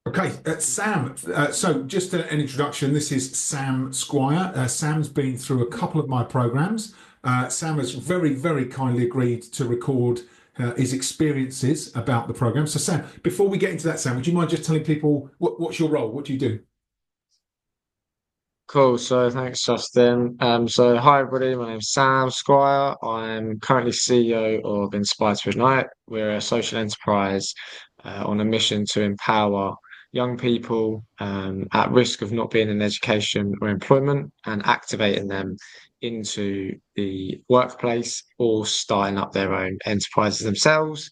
Okay, Sam. So, just an introduction. This is Sam Squire. Sam's been through a couple of my programs. Sam has very, very kindly agreed to record his experiences about the program. So, Sam, before we get into that, Sam, would you mind just telling people what's your role? What do you do? Cool. So thanks, Justin. So hi everybody. My name's Sam Squire. I'm currently CEO of Inspire to Ignite. We're a social enterprise on a mission to empower young people at risk of not being in education or employment and activating them into the workplace or starting up their own enterprises themselves.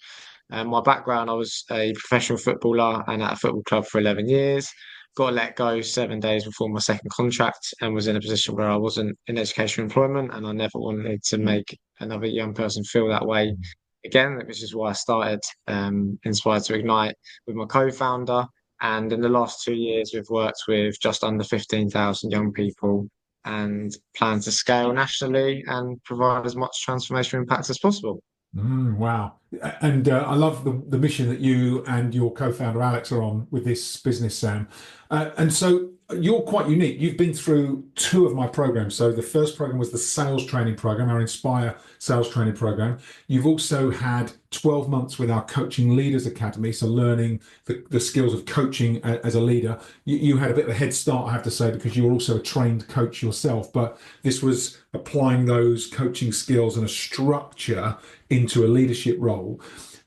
My background, I was a professional footballer and at a football club for 11 years. Got let go 7 days before my second contract and was in a position where I wasn't in education or employment, and I never wanted to make another young person feel that way again, which is why I started Inspired to Ignite with my co-founder. And in the last 2 years, we've worked with just under 15,000 young people and plan to scale nationally and provide as much transformation impact as possible. Wow. And I love the mission that you and your co-founder Alex are on with this business, Sam. And so you're quite unique. You've been through two of my programs. So the first program was the sales training program, our Inspire sales training program. You've also had 12 months with our Coaching Leaders Academy, so learning the skills of coaching as a leader. You had a bit of a head start, I have to say, because you're also a trained coach yourself. But this was applying those coaching skills and a structure into a leadership role.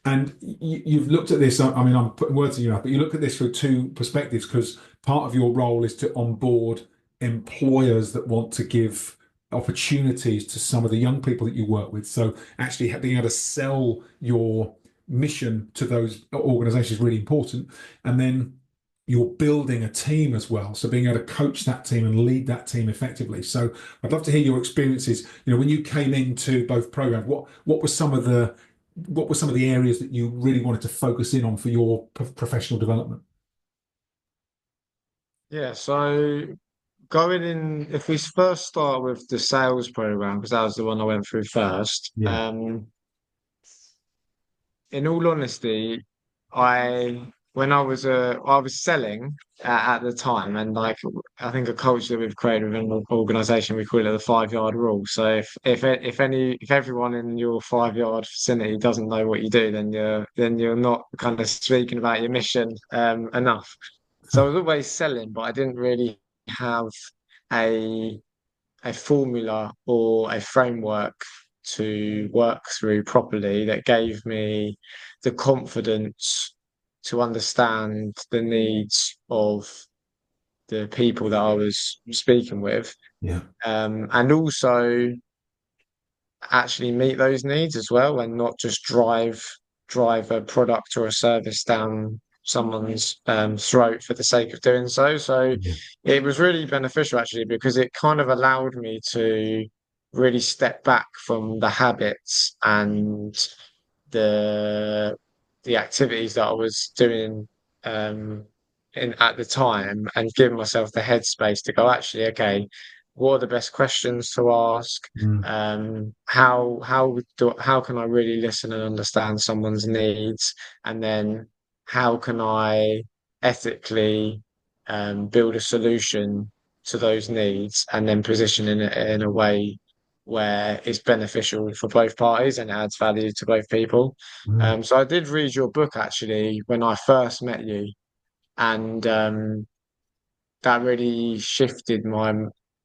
And you've looked at this. I mean, I'm putting words in your mouth, but you look at this through two perspectives because part of your role is to onboard employers that want to give opportunities to some of the young people that you work with. So actually being able to sell your mission to those organizations is really important. And then you're building a team as well. So being able to coach that team and lead that team effectively. So I'd love to hear your experiences. When you came into both programs, what were some of the areas that you really wanted to focus in on for your professional development? Yeah, so going in, if we first start with the sales program, because that was the one I went through first. Yeah. In all honesty, I when I was selling at the time, and like I think a culture that we've created within an organization, we call it the 5 yard rule. So if everyone in your 5 yard vicinity doesn't know what you do, then you're not kind of speaking about your mission enough. So I was always selling, but I didn't really have a a formula or a framework to work through properly that gave me the confidence to understand the needs of the people that I was speaking with, Yeah. and also actually meet those needs as well, and not just drive a product or a service down someone's throat for the sake of doing so. So Yeah. it was really beneficial actually because it kind of allowed me to really step back from the habits and the the activities that I was doing um in at the time, and give myself the headspace to go, actually, okay, what are the best questions to ask? Mm. How can I really listen and understand someone's needs, and then how can I ethically build a solution to those needs, and then position it in a way where it's beneficial for both parties and adds value to both people. Mm. So I did read your book actually when I first met you, and that really shifted my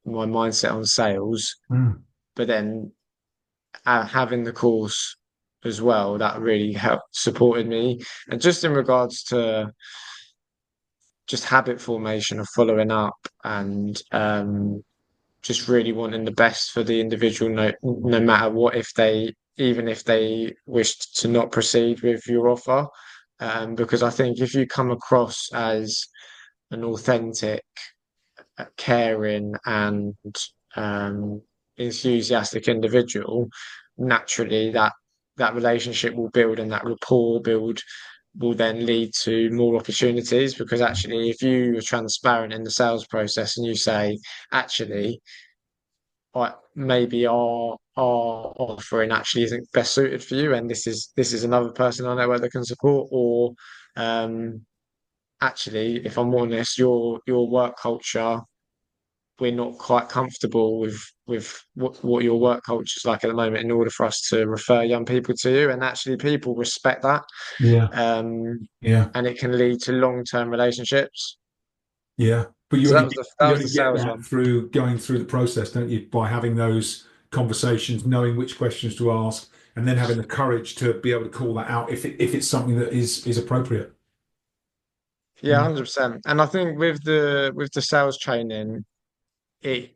mindset on sales. Mm. But then having the course as well, that really helped supported me. And just in regards to just habit formation of following up, and just really wanting the best for the individual, no matter what, if they even if they wished to not proceed with your offer. Because I think if you come across as an authentic, caring, and um, enthusiastic individual, naturally that relationship will build, and that rapport build will then lead to more opportunities. Because actually, if you are transparent in the sales process and you say, actually, maybe our offering actually isn't best suited for you, and this is another person I know where they can support, or um, actually, if I'm honest, your work culture, we're not quite comfortable with what your work culture is like at the moment in order for us to refer young people to you. And actually people respect that. Yeah, Um, yeah, and it can lead to long-term relationships. yeah. But So that you was only the get sales that one. through going through the process, don't you? By having those conversations, knowing which questions to ask, and then having the courage to be able to call that out if it's something that is appropriate. Yeah, 100%. And I think with the sales training, it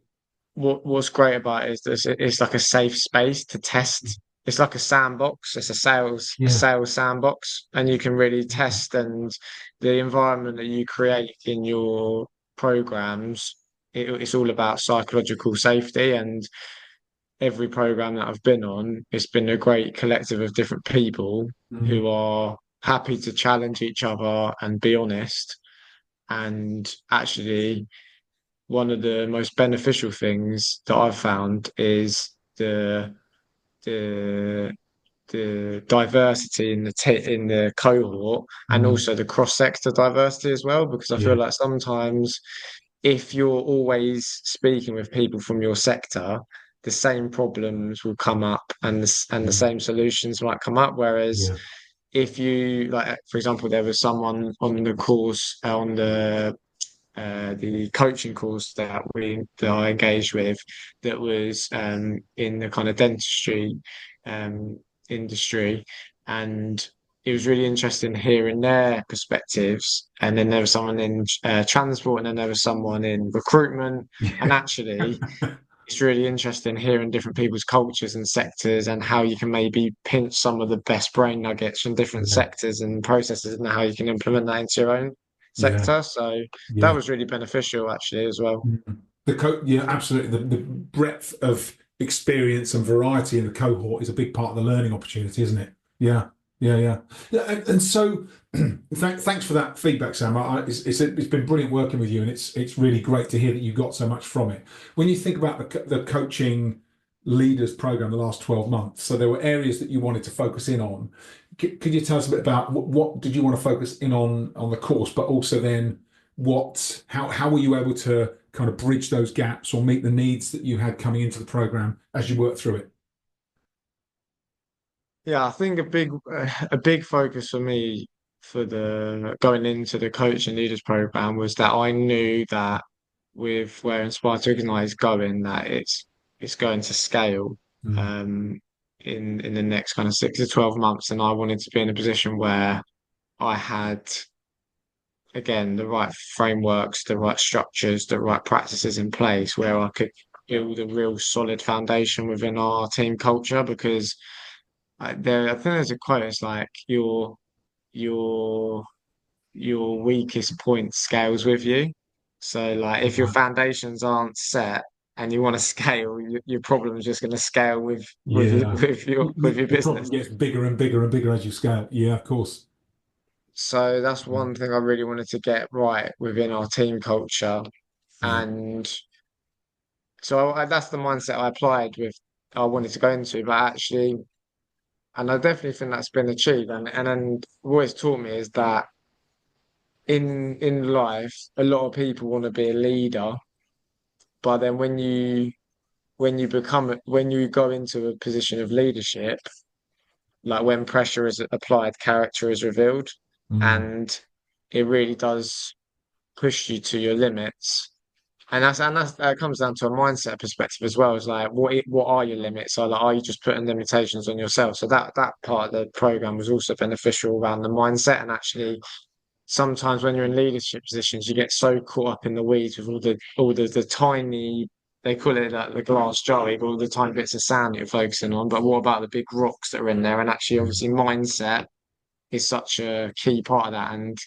what's great about it is that it's like a safe space to test. It's like a sandbox. It's a Yeah. sales sandbox, and you can really test. And the environment that you create in your programs, it's all about psychological safety. And every program that I've been on, it's been a great collective of different people Mm, who are happy to challenge each other and be honest. And actually, one of the most beneficial things that I've found is the the diversity in in the cohort, and mm, also the cross sector diversity as well. Because I feel yeah. like sometimes if you're always speaking with people from your sector, the same problems will come up, and the Mm, same solutions might come up. Whereas yeah. if you like, for example, there was someone on the course on the coaching course that I engaged with that was in the kind of dentistry um, industry, and it was really interesting hearing their perspectives. And then there was someone in transport, and then there was someone in recruitment. And Yeah. actually, it's really interesting hearing different people's cultures and sectors and how you can maybe pinch some of the best brain nuggets from different Yeah. sectors and processes and how you can implement that into your own Yeah. sector. So that Yeah. was really beneficial actually as well. Mm. Yeah, absolutely. The breadth of experience and variety in the cohort is a big part of the learning opportunity, isn't it? Yeah, yeah, yeah. Yeah, and so thanks for that feedback, Sam. It's been brilliant working with you, and it's really great to hear that you got so much from it. When you think about the coaching leaders program the last 12 months, so there were areas that you wanted to focus in on. Could you tell us a bit about what did you want to focus in on the course, but also then how were you able to kind of bridge those gaps or meet the needs that you had coming into the program as you worked through it? Yeah, I think a big focus for me for the going into the coach and leaders program was that I knew that with where Inspire to Ignite is going, that it's going to scale Mm, um, in the next kind of 6 to 12 months, and I wanted to be in a position where I had again the right frameworks, the right structures, the right practices in place where I could build a real solid foundation within our team culture. Because I think there's a quote. It's like your your weakest point scales with you. So like if your right. foundations aren't set and you want to scale, your problem is just going to scale Yeah. with your The problem business. gets bigger and bigger and bigger as you scale. Yeah, of course. So that's Mm, one thing I really wanted to get right within our team culture. yeah. And so that's the mindset I applied with, I wanted to go into, but actually, and I definitely think that's been achieved. And then what it's taught me is that in life, a lot of people want to be a leader, but then when you go into a position of leadership, like when pressure is applied, character is revealed, Mm, and it really does push you to your limits. And that comes down to a mindset perspective as well. It's like what are your limits? So like, are you just putting limitations on yourself? So that part of the program was also beneficial around the mindset. And actually, sometimes when you're in leadership positions, you get so caught up in the weeds with the tiny, they call it like the glass jar, but all the tiny bits of sand you're focusing on. But what about the big rocks that are in there? And actually, yeah. obviously, mindset is such a key part of that. And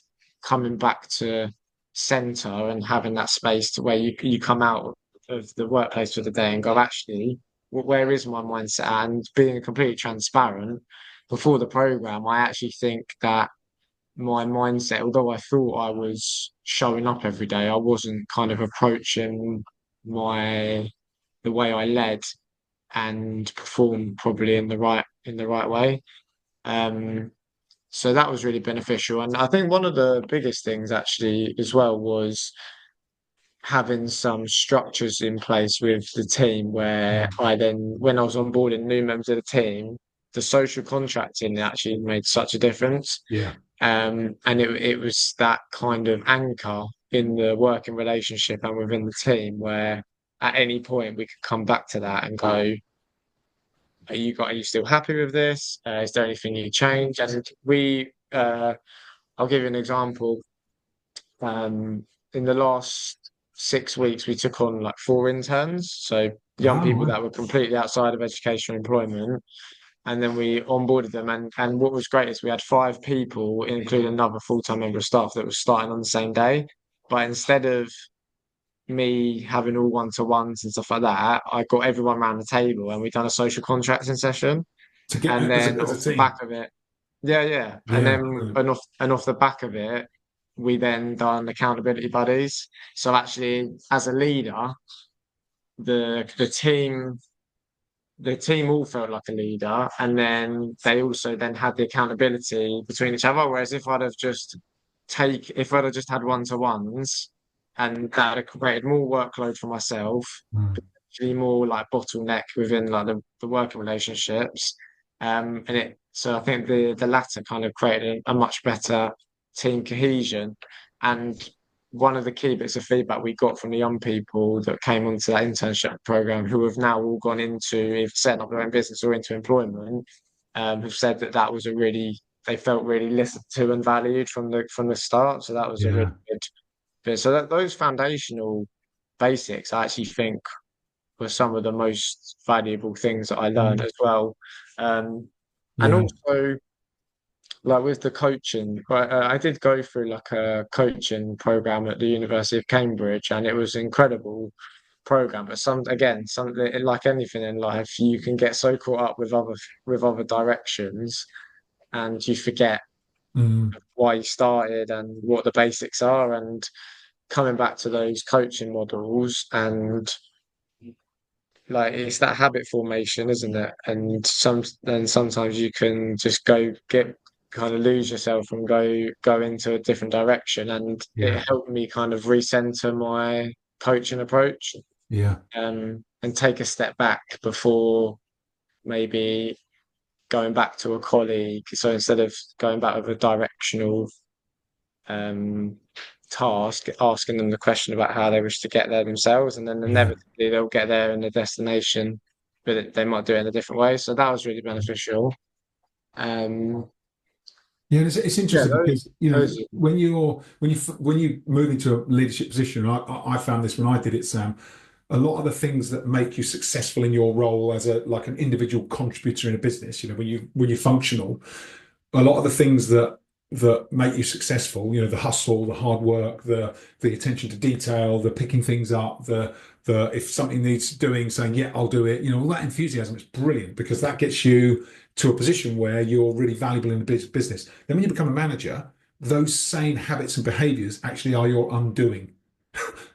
coming back to center and having that space to where you come out of the workplace for the day and go, actually, where is my mindset? And being completely transparent before the program, I actually think that my mindset, although I thought I was showing up every day, I wasn't kind of approaching my the way I led and performed probably in the right way. Um, so that was really beneficial. And I think one of the biggest things actually as well was having some structures in place with the team where Mm. I then, when I was onboarding new members of the team, the social contracting actually made such a difference. Yeah. And it was that kind of anchor in the working relationship and within the team where at any point we could come back to that and go, are you still happy with this? Is there anything you change? And I'll give you an example. Um, in the last 6 weeks, we took on like 4 interns, so young Oh, people wow. that were completely outside of education and employment, and then we onboarded them. And what was great is we had 5 people, including another full-time member of staff, that was starting on the same day. But instead of me having all one-to-ones and stuff like that, I got everyone around the table and we done a social contracting session. To get And then as a off the team. back of it, yeah, yeah. And Yeah, then brilliant. and off the back of it, we then done accountability buddies. So actually, as a leader, the the team all felt like a leader, and then they also then had the accountability between each other. Whereas if I'd have just had one-to-ones, and that would have created more workload for myself, Mm. actually more like bottleneck within like the working relationships. And it so I think the latter kind of created a much better team cohesion. And one of the key bits of feedback we got from the young people that came onto that internship program, who have now all gone into either setting up their own business or into employment, have said that that was a really they felt really listened to and valued from the start. So that was a really Yeah. good bit. So that those foundational basics, I actually think, were some of the most valuable things that I learned Mm. as well. Um, and Yeah. also, like with the coaching, I did go through like a coaching program at the University of Cambridge, and it was an incredible program. But something like anything in life, you can get so caught up with other directions, and you forget Mm. why you started and what the basics are. And coming back to those coaching models and like it's that habit formation, isn't it? And sometimes you can just go get kind of lose yourself and go into a different direction. And Yeah. it helped me kind of recenter my coaching approach, Yeah. and take a step back before maybe going back to a colleague. So instead of going back with a directional um task, asking them the question about how they wish to get there themselves, and then Yeah. inevitably they'll get there in the destination, but they might do it in a different way. So that was really beneficial. Um, Yeah, it's yeah, interesting because those, when you move into a leadership position, I found this when I did it, Sam. A lot of the things that make you successful in your role as a like an individual contributor in a business, when you're functional, a lot of the things that make you successful, the hustle, the hard work, the attention to detail, the picking things up, the if something needs doing, saying, yeah, I'll do it, all that enthusiasm is brilliant because that gets you to a position where you're really valuable in the business. Then when you become a manager, those same habits and behaviors actually are your undoing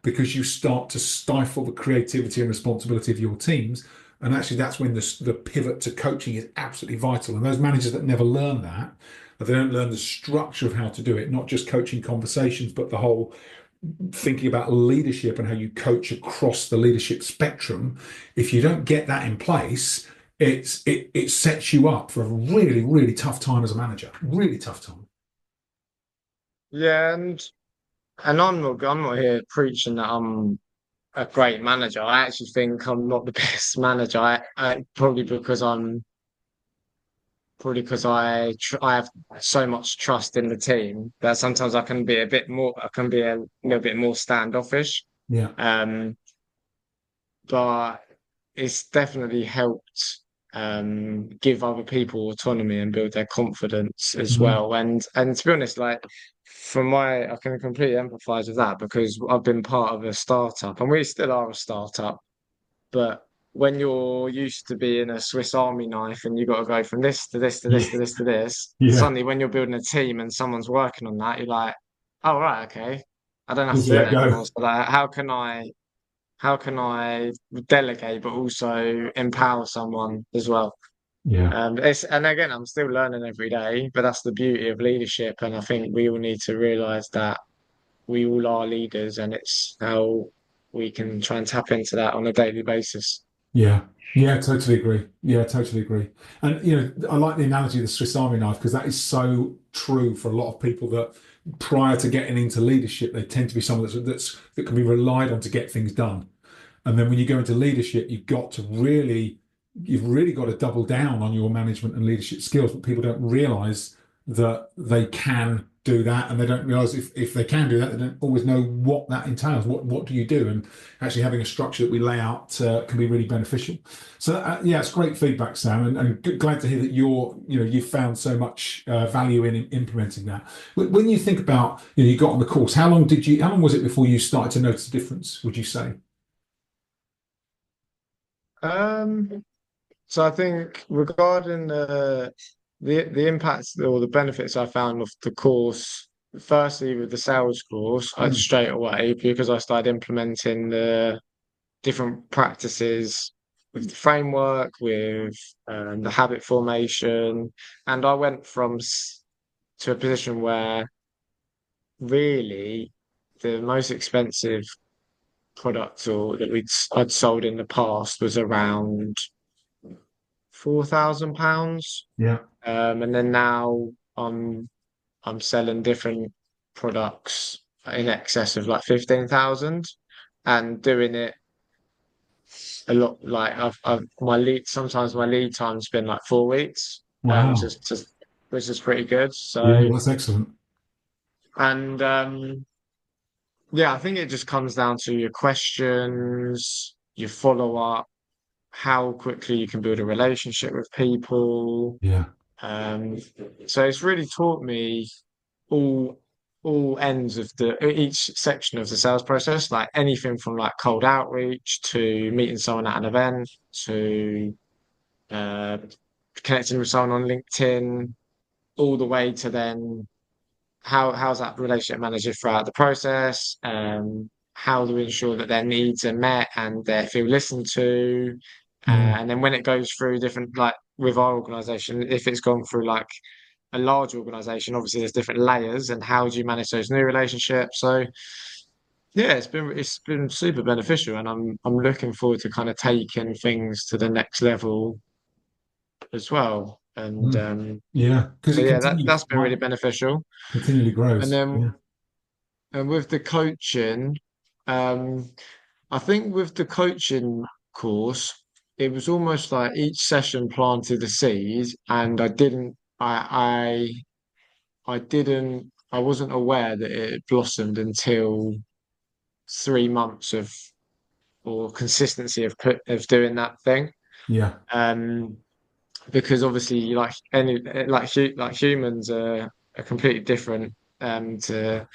because you start to stifle the creativity and responsibility of your teams. And actually, that's when the pivot to coaching is absolutely vital. And those managers that never learn that, they don't learn the structure of how to do it, not just coaching conversations, but the whole thinking about leadership and how you coach across the leadership spectrum. If you don't get that in place, it sets you up for a really, really tough time as a manager. Really tough time. yeah, and I'm not here preaching that I'm a great manager. I actually think I'm not the best manager. I probably because I have so much trust in the team that sometimes I can be a little bit more standoffish. Yeah. Um, but it's definitely helped give other people autonomy and build their confidence as Mm. well. And to be honest, like I can completely empathize with that because I've been part of a startup and we still are a startup. But when you're used to being a Swiss Army knife and you've got to go from this to this to this Yeah. to this to this, Yeah. suddenly when you're building a team and someone's working on that, you're like, oh right, okay. I don't have to Just do let that go. anymore. So like, how can I delegate but also empower someone as well? Yeah. And again, I'm still learning every day, but that's the beauty of leadership. And I think we all need to realize that we all are leaders, and it's how we can try and tap into that on a daily basis. Yeah, yeah, totally agree. Yeah, totally agree. And I like the analogy of the Swiss Army knife because that is so true for a lot of people that prior to getting into leadership, they tend to be someone that can be relied on to get things done. And then when you go into leadership, you've really got to double down on your management and leadership skills. But people don't realize that they can do that, and they don't realize if they can do that, they don't always know what that entails. What do you do? And actually having a structure that we lay out can be really beneficial. So yeah, it's great feedback, Sam, and glad to hear that you've found so much value in implementing that. When you think about you got on the course, how long was it before you started to notice a difference? Would you say? Um, so I think regarding the impacts or the benefits I found of the course, firstly with the sales course, I Mm. straight away because I started implementing the different practices with the framework, with the habit formation, and I went to a position where really the most expensive product or I'd sold in the past was around £4,000. Yeah. And then now I'm selling different products in excess of like 15,000 and doing it a lot. Like I've my lead sometimes my lead time's been like 4 weeks, Wow. just which is pretty good. Yeah, So that's excellent. and yeah, I think it just comes down to your questions, your follow up, how quickly you can build a relationship with people. Yeah. Um, so it's really taught me all all ends of the each section of the sales process, like anything from like cold outreach to meeting someone at an event to uh, connecting with someone on LinkedIn, all the way to then how's that relationship managed throughout the process? How do we ensure that their needs are met and they feel listened to? Mm. And then when it goes through different, like with our organization, if it's gone through like a large organization, obviously there's different layers, and how do you manage those new relationships? So yeah, it's been super beneficial, and I'm looking forward to kind of taking things to the next level as well. And Mm. Yeah, because so it yeah, continues, that's been right? really beneficial. Continually And grows. then Yeah. and with the coaching, um, I think with the coaching course, it was almost like each session planted a seed, and I wasn't aware that it had blossomed until 3 months of or consistency of doing that thing. Yeah. Um, because obviously, like humans are completely different to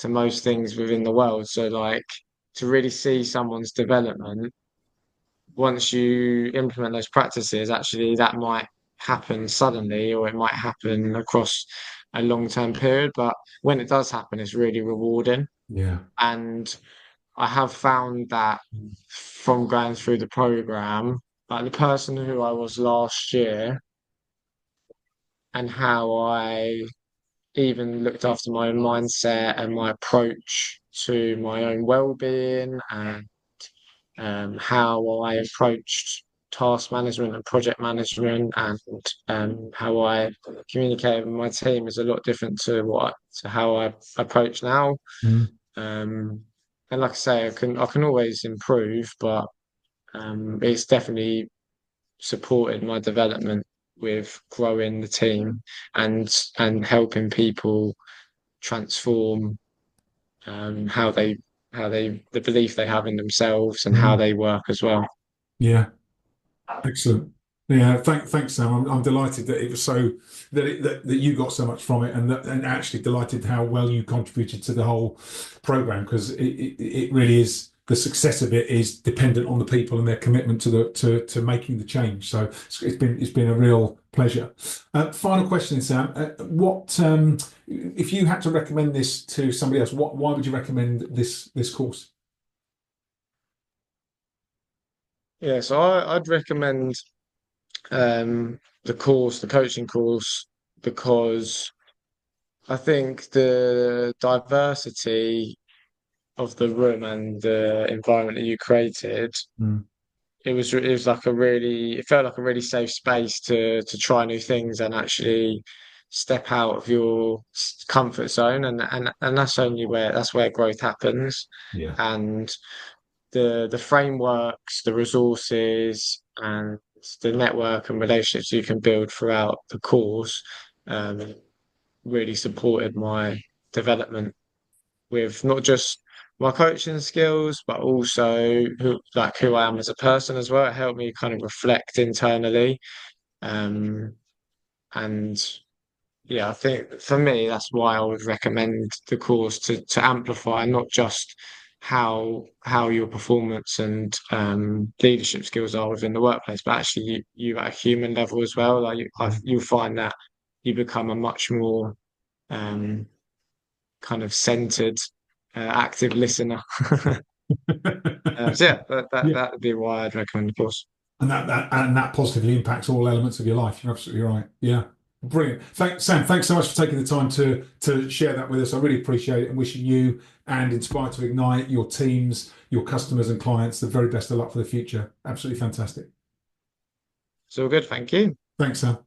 most things within the world. So like to really see someone's development once you implement those practices, actually that might happen suddenly or it might happen across a long-term period. But when it does happen, it's really rewarding. Yeah. And I have found that from going through the program, like the person who I was last year and how I even looked after my own mindset and my approach to my own well-being and how I approached task management and project management and how I communicate with my team is a lot different to how I approach now. Mm. Um, and like I say, I can always improve, but it's definitely supported my development with growing the team and helping people transform how they the belief they have in themselves and how Mm. they work as well. Yeah. Excellent. Yeah, thanks, Sam. I'm delighted that it was so that you got so much from it, and actually delighted how well you contributed to the whole program because it really is the success of it is dependent on the people and their commitment to making the change. So it's been a real pleasure. Final question, Sam. What if you had to recommend this to somebody else? Why would you recommend this course? Yeah, so I'd recommend. the coaching course, because I think the diversity of the room and the environment that you created, Mm. it was like it felt like a really safe space to try new things and actually step out of your comfort zone, and that's where growth happens. Yeah. And the frameworks, the resources, and the network and relationships you can build throughout the course um, really supported my development with not just my coaching skills, but also who I am as a person as well. It helped me kind of reflect internally. Um, and yeah, I think for me, that's why I would recommend the course to amplify not just how your performance and leadership skills are within the workplace, but actually you at a human level as well. You'll find that you become a much more um, kind of centered, active listener. So yeah, Yeah. that would be why I'd recommend the course. And that positively impacts all elements of your life. You're absolutely right. Yeah. Brilliant. Thanks, Sam. Thanks so much for taking the time to share that with us. I really appreciate it, and wishing you and Inspire to Ignite, your teams, your customers and clients, the very best of luck for the future. Absolutely fantastic. It's all good, thank you. Thanks, Sam.